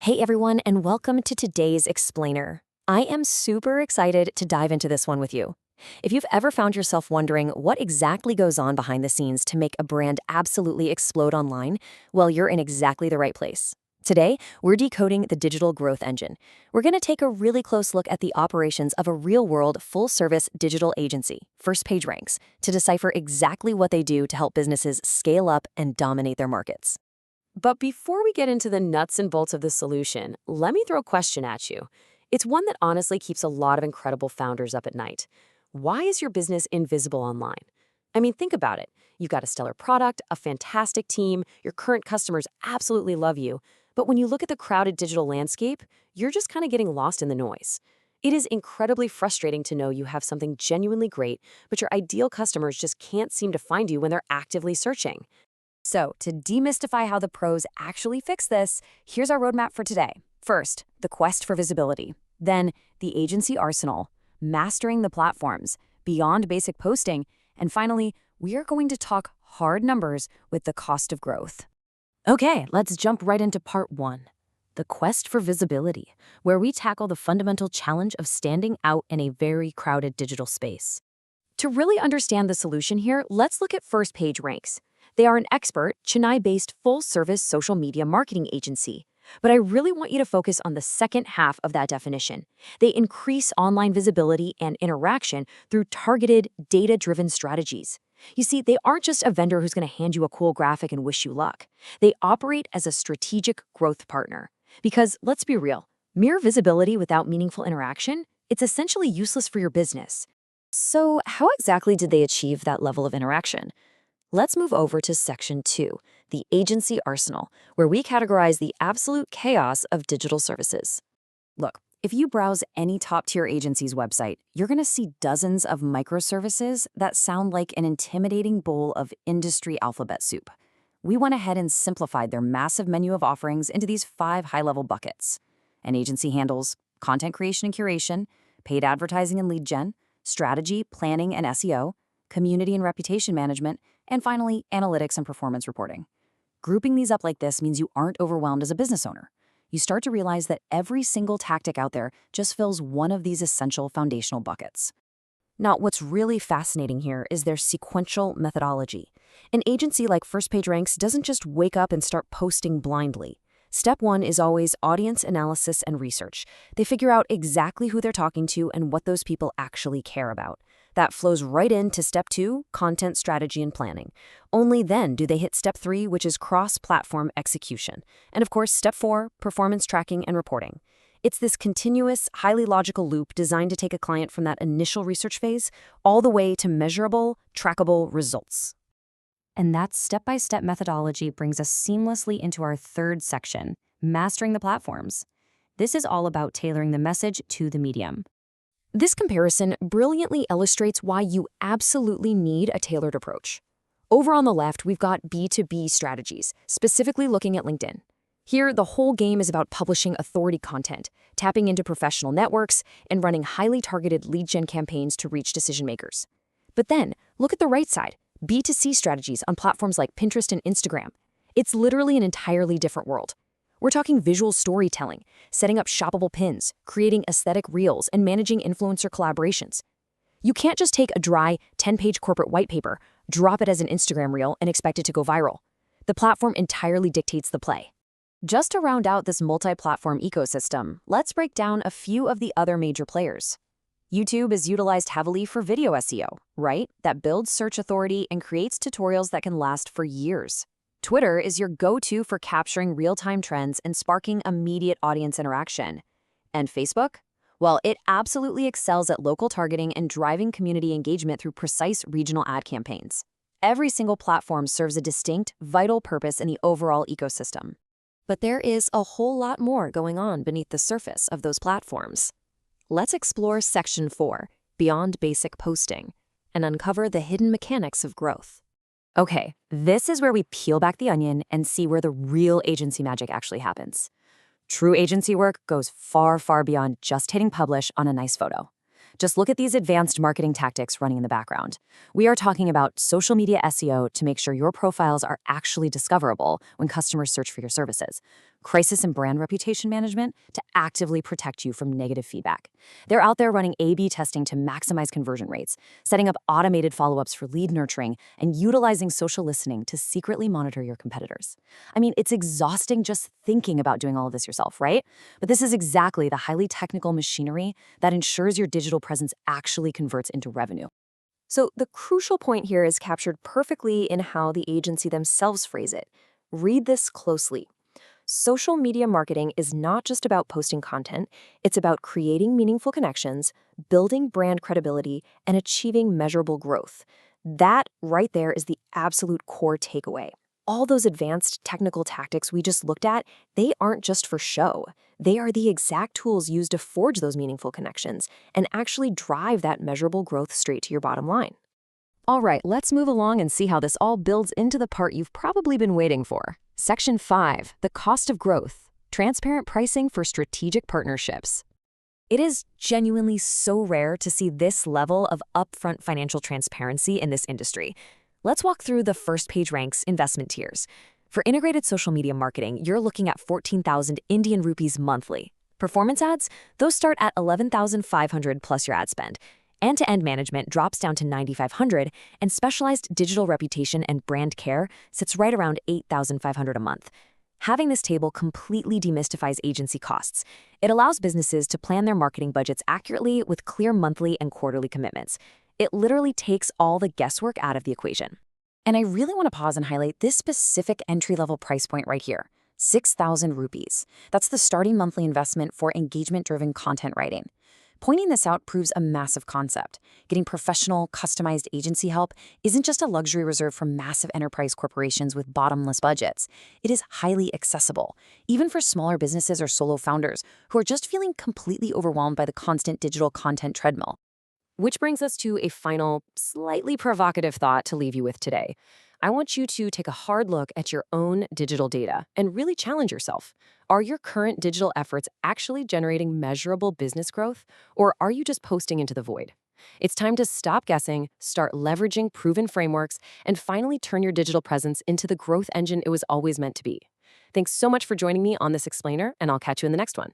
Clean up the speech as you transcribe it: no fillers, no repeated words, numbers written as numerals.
Hey everyone, and welcome to today's Explainer. I am super excited to dive into this one with you. If you've ever found yourself wondering what exactly goes on behind the scenes to make a brand absolutely explode online, well, you're in exactly the right place. Today, we're decoding the digital growth engine. We're going to take a really close look at the operations of a real-world, full-service digital agency, FirstPageRanks, to decipher exactly what they do to help businesses scale up and dominate their markets. But before we get into the nuts and bolts of the solution, let me throw a question at you. It's one that honestly keeps a lot of incredible founders up at night. Why is your business invisible online? I mean, think about it. You've got a stellar product, a fantastic team, your current customers absolutely love you. But when you look at the crowded digital landscape, you're just kind of getting lost in the noise. It is incredibly frustrating to know you have something genuinely great, but your ideal customers just can't seem to find you when they're actively searching. So, to demystify how the pros actually fix this, here's our roadmap for today. First, the quest for visibility. Then, the agency arsenal, mastering the platforms, beyond basic posting, and finally, we are going to talk hard numbers with the cost of growth. Okay, let's jump right into part one, the quest for visibility, where we tackle the fundamental challenge of standing out in a very crowded digital space. To really understand the solution here, let's look at FirstPageRanks. They are an expert, Chennai-based full-service social media marketing agency. But I really want you to focus on the second half of that definition. They increase online visibility and interaction through targeted, data-driven strategies. You see, they aren't just a vendor who's going to hand you a cool graphic and wish you luck. They operate as a strategic growth partner. Because, let's be real, mere visibility without meaningful interaction, it's essentially useless for your business. So, how exactly did they achieve that level of interaction? Let's move over to Section 2, the agency arsenal, where we categorize the absolute chaos of digital services. Look, if you browse any top-tier agency's website, you're going to see dozens of microservices that sound like an intimidating bowl of industry alphabet soup. We went ahead and simplified their massive menu of offerings into these 5 high-level buckets. An agency handles content creation and curation, paid advertising and lead gen, strategy, planning, and SEO, community and reputation management, and finally, analytics and performance reporting. Grouping these up like this means you aren't overwhelmed as a business owner. You start to realize that every single tactic out there just fills one of these essential foundational buckets. Now, what's really fascinating here is their sequential methodology. An agency like FirstPageRanks doesn't just wake up and start posting blindly. Step 1 is always audience analysis and research. They figure out exactly who they're talking to and what those people actually care about. That flows right into Step 2, content strategy and planning. Only then do they hit Step 3, which is cross-platform execution. And of course, Step 4, performance tracking and reporting. It's this continuous, highly logical loop designed to take a client from that initial research phase all the way to measurable, trackable results. And that step-by-step methodology brings us seamlessly into our third section, mastering the platforms. This is all about tailoring the message to the medium. This comparison brilliantly illustrates why you absolutely need a tailored approach. Over on the left, we've got B2B strategies, specifically looking at LinkedIn. Here, the whole game is about publishing authority content, tapping into professional networks, and running highly targeted lead gen campaigns to reach decision makers. But then, look at the right side, B2C strategies on platforms like Pinterest and Instagram. It's literally an entirely different world. We're talking visual storytelling, setting up shoppable pins, creating aesthetic reels, and managing influencer collaborations. You can't just take a dry, 10-page corporate white paper, drop it as an Instagram reel, and expect it to go viral. The platform entirely dictates the play. Just to round out this multi-platform ecosystem, let's break down a few of the other major players. YouTube is utilized heavily for video SEO, right? That builds search authority and creates tutorials that can last for years. Twitter is your go-to for capturing real-time trends and sparking immediate audience interaction. And Facebook? Well, it absolutely excels at local targeting and driving community engagement through precise regional ad campaigns. Every single platform serves a distinct, vital purpose in the overall ecosystem. But there is a whole lot more going on beneath the surface of those platforms. Let's explore Section 4, Beyond Basic Posting, and uncover the hidden mechanics of growth. Okay, this is where we peel back the onion and see where the real agency magic actually happens. True agency work goes far, far beyond just hitting publish on a nice photo. Just look at these advanced marketing tactics running in the background. We are talking about social media SEO to make sure your profiles are actually discoverable when customers search for your services. crisis and brand reputation management to actively protect you from negative feedback. They're out there running A/B testing to maximize conversion rates, setting up automated follow-ups for lead nurturing, and utilizing social listening to secretly monitor your competitors. I mean, it's exhausting just thinking about doing all of this yourself, right? But this is exactly the highly technical machinery that ensures your digital presence actually converts into revenue. So the crucial point here is captured perfectly in how the agency themselves phrase it. Read this closely. Social media marketing is not just about posting content, it's about creating meaningful connections, building brand credibility, and achieving measurable growth. That right there is the absolute core takeaway. All those advanced technical tactics we just looked at, they aren't just for show. They are the exact tools used to forge those meaningful connections and actually drive that measurable growth straight to your bottom line. All right, let's move along and see how this all builds into the part you've probably been waiting for. Section 5, the cost of growth, transparent pricing for strategic partnerships. It is genuinely so rare to see this level of upfront financial transparency in this industry. Let's walk through the FirstPageRanks investment tiers. For integrated social media marketing, you're looking at 14,000 Indian rupees monthly. Performance ads, those start at 11,500 plus your ad spend. End-to-end management drops down to 9,500, and specialized digital reputation and brand care sits right around 8,500 a month. Having this table completely demystifies agency costs. It allows businesses to plan their marketing budgets accurately with clear monthly and quarterly commitments. It literally takes all the guesswork out of the equation. And I really want to pause and highlight this specific entry-level price point right here, 6,000 rupees. That's the starting monthly investment for engagement-driven content writing. Pointing this out proves a massive concept. Getting professional, customized agency help isn't just a luxury reserved for massive enterprise corporations with bottomless budgets. It is highly accessible, even for smaller businesses or solo founders who are just feeling completely overwhelmed by the constant digital content treadmill. Which brings us to a final, slightly provocative thought to leave you with today. I want you to take a hard look at your own digital data and really challenge yourself. Are your current digital efforts actually generating measurable business growth, or are you just posting into the void? It's time to stop guessing, start leveraging proven frameworks, and finally turn your digital presence into the growth engine it was always meant to be. Thanks so much for joining me on this explainer, and I'll catch you in the next one.